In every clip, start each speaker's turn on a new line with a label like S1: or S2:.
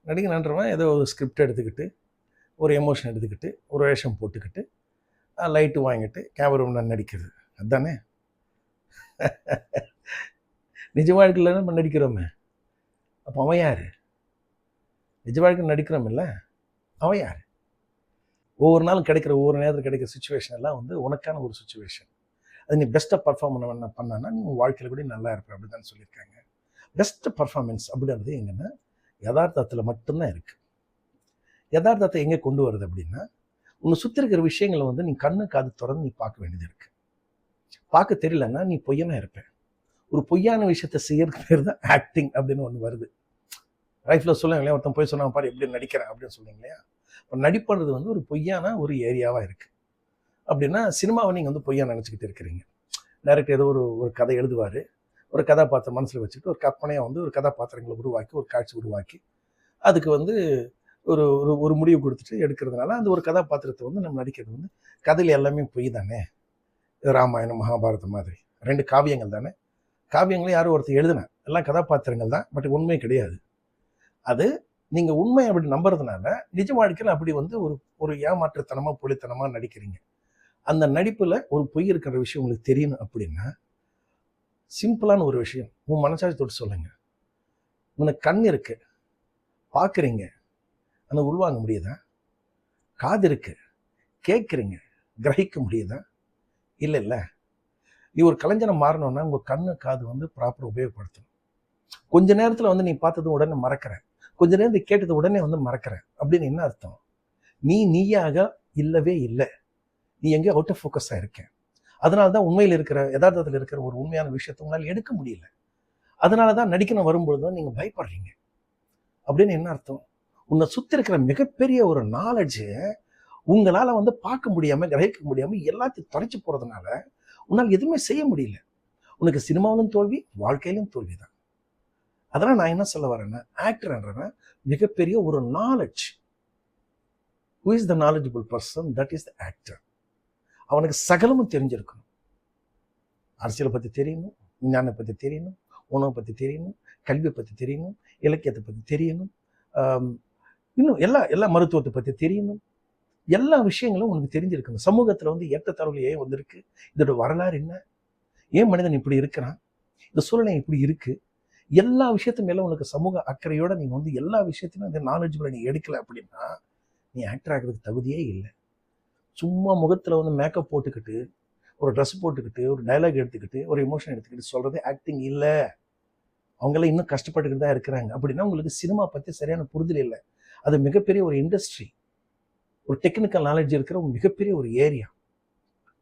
S1: நடிகன்றவன் ஏதோ ஒரு ஸ்கிரிப்ட் எடுத்துக்கிட்டு, ஒரு எமோஷன் எடுத்துக்கிட்டு, ஒரு வேஷம் போட்டுக்கிட்டு, லைட்டு வாங்கிட்டு கேமரா முன்னாடி நடிக்கிறது அதுதானே. நிஜ வாழ்க்கையில் நம்ம நடிக்கிறோமே, அப்போ அவன் யார்? நிஜ வாழ்க்கையில் நடிக்கிறோம் இல்லை, அவன் யார்? ஒவ்வொரு நாளும் கிடைக்கிற ஒவ்வொரு நேரத்தில் கிடைக்கிற சுச்சுவேஷன் எல்லாம் வந்து உனக்கான ஒரு சுச்சுவேஷன். அது நீ பெஸ்ட்டாக பர்ஃபார்ம் பண்ணான்னா நீ உன் வாழ்க்கையில் கூட நல்லா இருப்ப அப்படி தான் சொல்லியிருக்காங்க. பெஸ்ட் பர்ஃபார்மன்ஸ் அப்படின்றது எங்கன்னா யதார்த்தத்தில் மட்டும்தான் இருக்குது. யதார்த்தத்தை எங்கே கொண்டு வருது அப்படின்னா, உன்னை சுற்றி இருக்கிற விஷயங்களை வந்து நீ கண்ணு காது திறந்து நீ பார்க்க வேண்டியது இருக்குது. பார்க்க தெரியலன்னா நீ பொய்யனா இருப்பேன். ஒரு பொய்யான விஷயத்தை செய்யறதுக்கு பேர் தான் ஆக்டிங் அப்படின்னு ஒன்று வருது. லைஃப்பில் சொல்லுங்க இல்லையா, ஒருத்தன் போய் சொன்னாங்க பாரு எப்படி நடிக்கிறேன் அப்படின்னு சொல்லுங்க இல்லையா. இப்போ நடிப்புறது வந்து ஒரு பொய்யான ஒரு ஏரியாவாக இருக்குது. அப்படின்னா சினிமாவை நீங்கள் வந்து பொய்யா நினச்சிக்கிட்டு இருக்கிறீங்க. டைரக்டர் ஏதோ ஒரு கதை எழுதுவார், ஒரு கதாபாத்திரம் மனசில் வச்சுட்டு ஒரு கற்பனையாக வந்து ஒரு கதாபாத்திரங்களை உருவாக்கி ஒரு காட்சி உருவாக்கி அதுக்கு வந்து ஒரு ஒரு முடிவு கொடுத்துட்டு எடுக்கிறதுனால அந்த ஒரு கதாபாத்திரத்தை வந்து நம்ம நடிக்கிறது வந்து கதையில் எல்லாமே பொய் தானே. ராமாயணம் மகாபாரதம் மாதிரி 2 காவியங்கள் தானே. காவியங்களை யாரும் ஒருத்தர் எழுதுனா எல்லாம் கதாபாத்திரங்கள் தான், பட் உண்மை கிடையாது. அது நீங்கள் உண்மை அப்படி நம்புறதுனால நிஜ வாழ்க்கையில் அப்படி வந்து ஒரு ஏமாற்றுத்தனமாக பொலித்தனமாக நடிக்கிறீங்க. அந்த நடிப்பில் ஒரு பொய் இருக்கிற விஷயம் உங்களுக்கு தெரியணும் அப்படின்னா சிம்பிளான ஒரு விஷயம், உன் மனசாட்சி தொட்டு சொல்லுங்க. உனக்கு கண் இருக்கு, பார்க்குறீங்க, அந்த உள்வாங்க முடியுதா? காது இருக்கு, கேட்குறீங்க, கிரகிக்க முடியுதா? இல்லை இல்லை. நீ ஒரு கலைஞனை மாறணும்னா உங்கள் கண்ணு காது வந்து ப்ராப்பராக உபயோகப்படுத்தணும். கொஞ்ச நேரத்தில் வந்து நீ பார்த்தது உடனே மறக்கிறேன், கொஞ்ச நேரத்துக்கு கேட்டது உடனே வந்து மறக்கிறேன் அப்படின்னு என்ன அர்த்தம்? நீயாக இல்லவே இல்லை, நீ எங்கே அவுட் ஆஃப் ஃபோக்கஸாக இருக்க. அதனால தான் உண்மையில் இருக்கிற யதார்த்தத்தில் இருக்கிற ஒரு உண்மையான விஷயத்தை உங்களால் எடுக்க முடியல. அதனால தான் நடிக்கணும் வரும்பொழுது தான் நீங்கள் பயப்படுறீங்க. அப்படின்னு என்ன அர்த்தம்? உன்னை சுற்றி இருக்கிற மிகப்பெரிய ஒரு நாலேஜை உங்களால் வந்து பார்க்க முடியாமல் கிரகிக்க முடியாமல் எல்லாத்தையும் தொலைச்சி போகிறதுனால உன்னால் எதுவுமே செய்ய முடியல. உனக்கு சினிமாவிலும் தோல்வி, வாழ்க்கையிலும் தோல்வி தான். அதனால் நான் என்ன சொல்ல வரேன்னா, ஆக்டர்ன்றவன் மிகப்பெரிய ஒரு knowledge. Who is the knowledgeable person? That is the actor. அவனுக்கு சகலமும் தெரிஞ்சிருக்கணும். அரசியலை பற்றி தெரியணும், விஞ்ஞானத்தை பற்றி தெரியணும், உணவை பற்றி தெரியணும், கல்வியை பற்றி தெரியணும், இலக்கியத்தை பற்றி தெரியணும், இன்னும் எல்லா மருத்துவத்தை பற்றி தெரியணும். எல்லா விஷயங்களும் உனக்கு தெரிஞ்சிருக்கணும். சமூகத்தில் வந்து ஏற்றத்தாழ்வுகள் ஏன் வந்திருக்கு, இதோட வரலாறு என்ன, ஏன் மனிதன் இப்படி இருக்கிறான், இந்த சூழ்நிலை இப்படி இருக்கு, எல்லா விஷயத்து மேலே உனக்கு சமூக அக்கறையோட நீங்கள் வந்து எல்லா விஷயத்தையும் அந்த நாலேஜ்ல நீ எடுக்கலை அப்படின்னா நீ ஆக்டர் ஆகிறதுக்கு தகுதியே இல்லை. சும்மா முகத்தில் வந்து மேக்கப் போட்டுக்கிட்டு ஒரு ட்ரெஸ் போட்டுக்கிட்டு ஒரு டைலாக் எடுத்துக்கிட்டு ஒரு எமோஷன் எடுத்துக்கிட்டு சொல்கிறது ஆக்டிங் இல்லை. அவங்களாம் இன்னும் கஷ்டப்பட்டுக்கிட்டு தான் இருக்கிறாங்க. அப்படின்னா உங்களுக்கு சினிமா பற்றி சரியான புரிதல் இல்லை. அது மிகப்பெரிய ஒரு இண்டஸ்ட்ரி, ஒரு டெக்னிக்கல் நாலேஜ் இருக்கிற ஒரு மிகப்பெரிய ஒரு ஏரியா.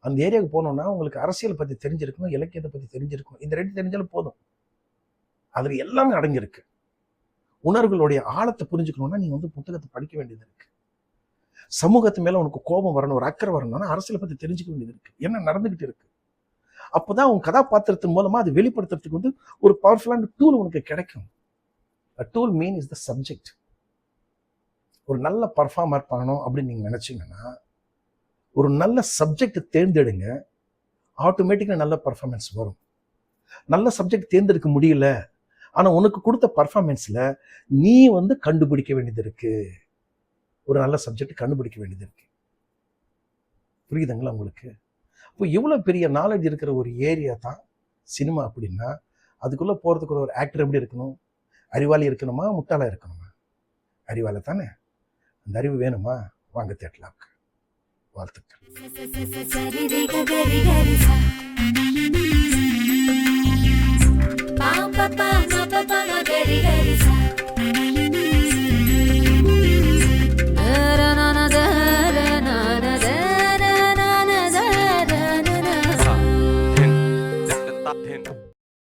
S1: அந்த ஏரியாவுக்கு போனோம்னா உங்களுக்கு அரசியல் பற்றி தெரிஞ்சிருக்கணும், இலக்கியத்தை பற்றி தெரிஞ்சிருக்கணும். இந்த 2 தெரிஞ்சாலும் போதும். அதில் எல்லாமே அடங்கியிருக்கு. உணர்வுகளுடைய ஆழத்தை புரிஞ்சுக்கணும்னா நீங்கள் வந்து புத்தகத்தை படிக்க வேண்டியது இருக்கு. சமூகத்து மேலே உனக்கு கோபம் வரணும், ஒரு அக்கறை வரணும்னா அரசியலை பற்றி தெரிஞ்சுக்க வேண்டியது இருக்கு. என்ன நடந்துகிட்டு இருக்கு, அப்போதான் உன் கதாபாத்திரத்தின் மூலமா அது வெளிப்படுத்துறதுக்கு வந்து ஒரு பவர்ஃபுல்லான டூல் உனக்கு கிடைக்கும். A tool mean is the subject. ஒரு நல்ல பர்ஃபார்மர் பண்ணணும் அப்படின்னு நீங்கள் நினச்சிங்கன்னா ஒரு நல்ல சப்ஜெக்ட் தேர்ந்தெடுங்க, ஆட்டோமேட்டிக்காக நல்ல பர்ஃபார்மன்ஸ் வரும். நல்ல சப்ஜெக்ட் தேர்ந்தெடுக்க முடியல, ஆனால் உனக்கு கொடுத்த பர்ஃபார்மன்ஸில் நீ வந்து கண்டுபிடிக்க வேண்டியது இருக்கு. ஒரு நல்ல சப்ஜெக்ட் கண்டுபிடிக்க வேண்டியது இருக்கு. புரியுதுங்களா உங்களுக்கு? இப்போ இவ்வளோ பெரிய நாலேஜ் இருக்கிற ஒரு ஏரியா தான் சினிமா. அப்படின்னா அதுக்குள்ளே போகிறதுக்கு ஒரு ஆக்டர் எப்படி இருக்கணும்? அறிவாளி இருக்கணுமா, முட்டாளாக இருக்கணுமா? அறிவாளி தானே. அந்த அறிவு வேணுமா? வாங்க தேட்டலாம். வாழ்த்துக்கள்.